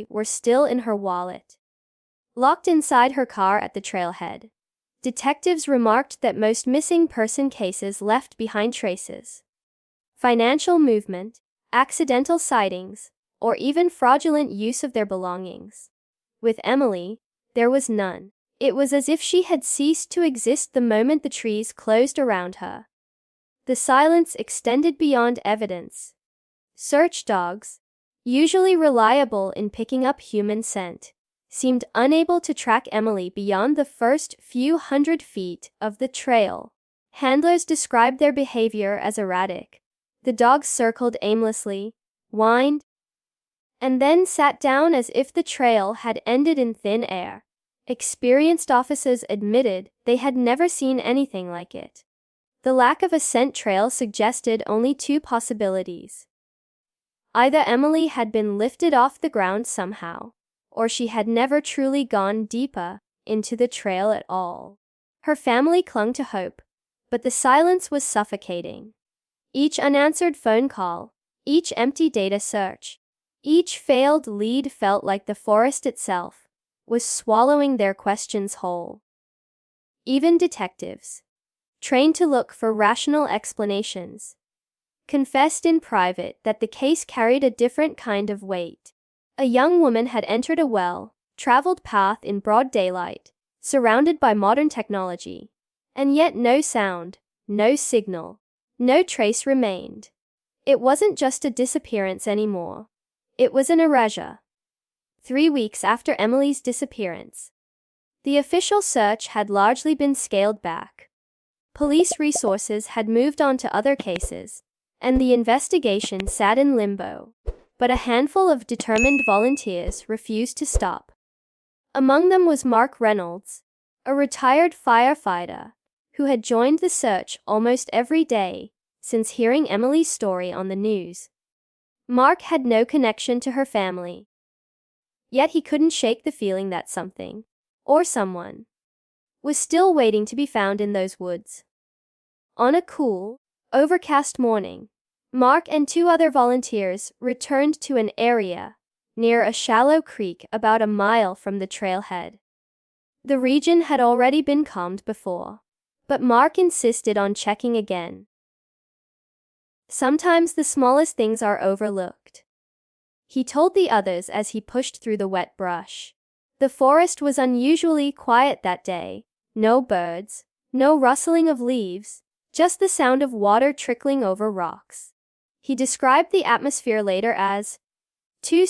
Emily were still in her wallet, locked inside her car at the trailhead. Detectives remarked that most missing person cases left behind traces. Financial movement, accidental sightings, or even fraudulent use of their belongings. With Emily, there was none. It was as if she had ceased to exist the moment the trees closed around her. The silence extended beyond evidence. Search dogs, usually reliable in picking up human scent, seemed unable to track Emily beyond the first few hundred feet of the trail. Handlers described their behavior as erratic. The dogs circled aimlessly, whined, and then sat down as if the trail had ended in thin air. Experienced officers admitted they had never seen anything like it. The lack of a scent trail suggested only two possibilities. Either Emily had been lifted off the ground somehow, or she had never truly gone deeper into the trail at all. Her family clung to hope, but the silence was suffocating. Each unanswered phone call, each empty data search, each failed lead felt like the forest itself was swallowing their questions whole. Even detectives, trained to look for rational explanations, confessed in private that the case carried a different kind of weight. A young woman had entered a well-traveled path in broad daylight, surrounded by modern technology, and yet no sound, no signal, no trace remained. It wasn't just a disappearance anymore. It was an erasure. 3 weeks after Emily's disappearance, the official search had largely been scaled back. Police resources had moved on to other cases, and the investigation sat in limbo. But a handful of determined volunteers refused to stop. Among them was Mark Reynolds, a retired firefighter who had joined the search almost every day since hearing Emily's story on the news. Mark had no connection to her family, yet he couldn't shake the feeling that something, or someone, was still waiting to be found in those woods. On a cool, overcast morning, Mark and 2 other volunteers returned to an area near a shallow creek about a mile from the trailhead. The region had already been combed before, but Mark insisted on checking again. Sometimes the smallest things are overlooked, he told the others as he pushed through the wet brush. The forest was unusually quiet that day. No birds, no rustling of leaves, just the sound of water trickling over rocks. He described the atmosphere later as too